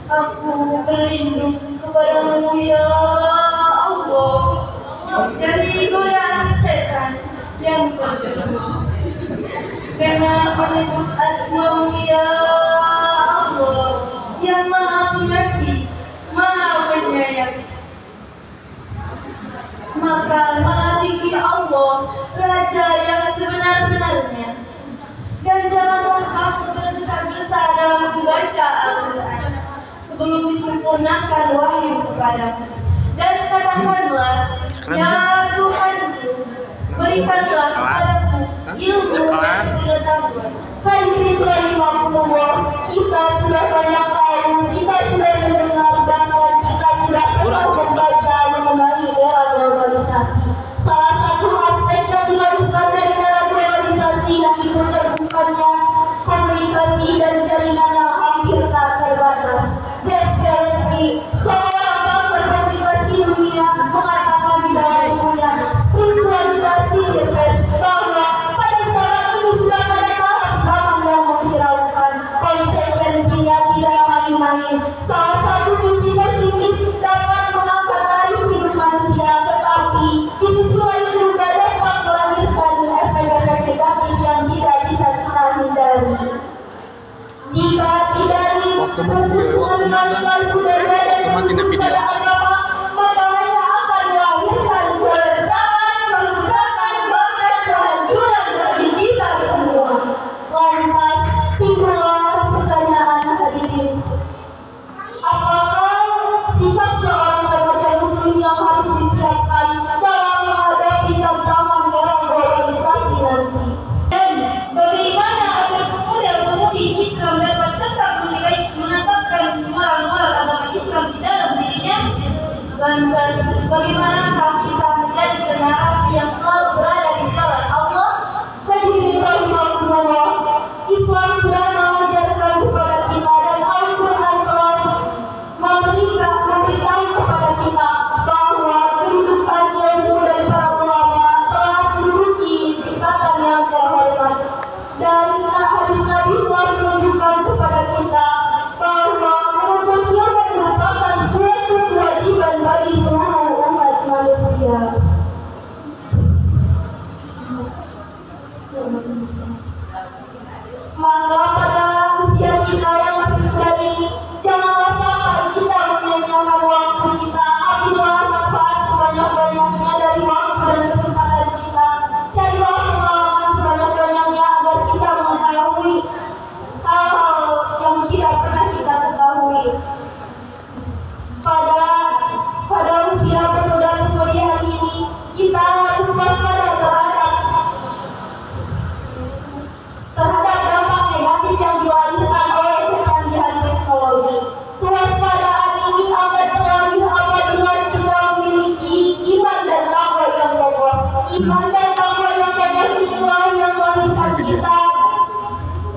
Aku berlindung kepadamu ya Allah dari godaan setan yang terjerumus dengan menyebut asma-Mu ya Allah yang Maha Pengasih, Maha Penyayang. Maka Maha Tinggi Allah, Raja yang sebenar-benarnya. Dan janganlah kamu tergesa-gesa dalam membaca Al-Quran sebelum disempurnakan wahyu kepadamu. Dan katakanlah, ya Tuhanku, berikanlah kepadaku ilmu dan pengetahuan. Hadirin rahimakumullah, kita sudah banyak tahu, kita sudah mendengar, bahkan kita sudah pernah membaca mengenai era globalisasi. Salah satu aspek yang dilakukan dari era globalisasi yaitu terbukanya komunikasi dan jaringan yang hampir tak terbatas. Zelensky, seorang pakar komunikasi dunia, mengatakan di dalam bukunya Spiritualitas Universe bahwa pada zaman ini sudah pada tahap zaman yang menghiraukan. Konsekuensinya tidak main-main. Salah satu sisi positif dapat mengangkat tarif hidup manusia, tetapi di sisi lain juga dapat melahirkan efek-efek negatif yang tidak bisa kita hindari. Jika tidak berhubungan dengan nilai budaya dan kepada agama, maka hanya akan melahirkan keresahan, kerusakan, bahkan kehancuran bagi kita semua. Lantas timbullah pertanyaan hadirin, apakah sikap seorang remaja muslim yang harus disiapkan dalam menghadapi tantangan era globalisasi nanti? Dan bagaimana agar pemuda-pemudi Islam dapat tetap menetapkan moral-moral agama Islam di dalam dirinya? Lantas bagaimanakah kita menjadi generasi yang selalu berada di jalan Allah? Hadirin rahimakumullah, Islam sudah mengajarkan kepada kita dan Al-Quran telah memberitahu kepada kita bahwa kehidupan ilmu dari para ulama telah menduduki tingkatan yang terhormat. Dan hadis Nabi telah menunjukkan kepada kita bahwa menuntut ilmu merupakan suatu kewajiban bagi seluruh umat manusia. Maka pada usia kita yang masih muda ini, janganlah sampai kita menyia-nyiakan waktu kita. Ambillah manfaat sebanyak-banyaknya dari waktu dan kesempatan kita. Carilah pengalaman sebanyak-banyaknya agar kita mengetahui hal-hal yang tidak pernah kita ketahui. Pada usia pemuda-pemudi hari ini, kita harus waspada terhadap dampak negatif yang dilahirkan oleh kecanggihan teknologi. Kewaspadaan ini akan terlahir apabila kita memiliki iman dan takwa yang kokoh. Iman dan takwa yang kokoh inilah yang melahirkan kita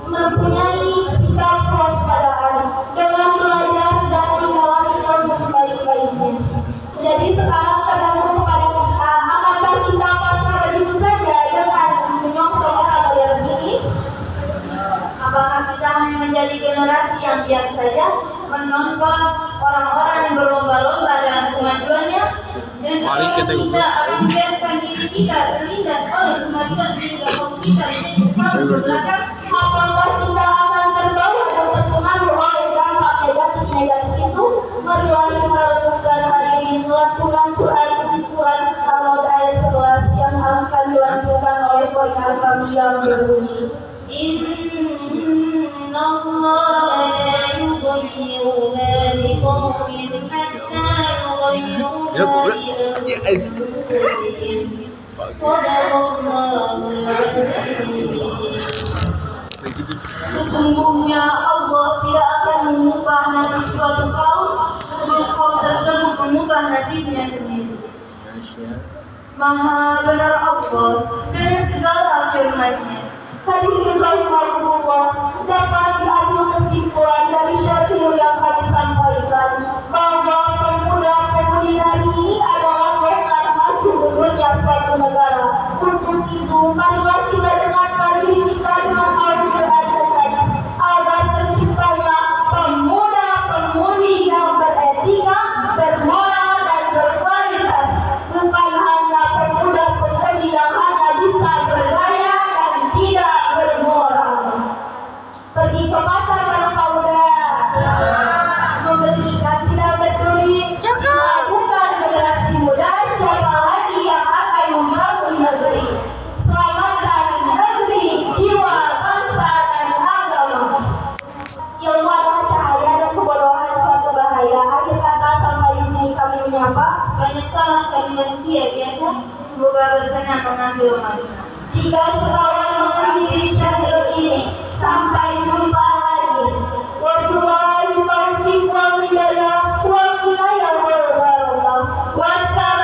mempunyai sikap kewaspadaan dengan belajar dari melalui ilmu sebaik-baiknya. Jadi sekarang tergantung kepada kita, akankah kita pasrah begitu saja dengan menyongsong era modern ini? Apakah kita hanya menjadi generasi yang diam saja menonton orang-orang yang berlomba-lomba dalam kemajuannya, dan apakah kita akan membiarkan diri kita terlindas oleh kemajuan sehingga kita menjadi paling belakang? Apakah kita akan terbawa dan terpengaruh oleh dampak negatif itu? Marilah kita renungkan hari ini melantunkan Quran di surat Al-Ra'd ayat 11 yang akan dilantunkan oleh pendengar kami yang berbunyi, Inna Allah la yughayyiru ma biqawmin hatta yughayyiru ma bi anfusihim. Shadaqallahul azim. Sesungguhnya Allah tidak akan mengubah nasib suatu kaum sebelum kaum tersebut mengubah nasibnya sendiri. Maha benar Allah dengan segala firman-Nya. Hadirin rahimakumullah, dapat diambil kesimpulan dari syarhil yang kami sampaikan bahwa pemuda Kenapa? Banyak salah kami manusia biasa. Semoga berkenan mengambil makna. Jika sekawan mengakhiri syair ini, sampai jumpa lagi. Wabillahi taufiq wal hidayah wal inayah wal barakah. Wassalam.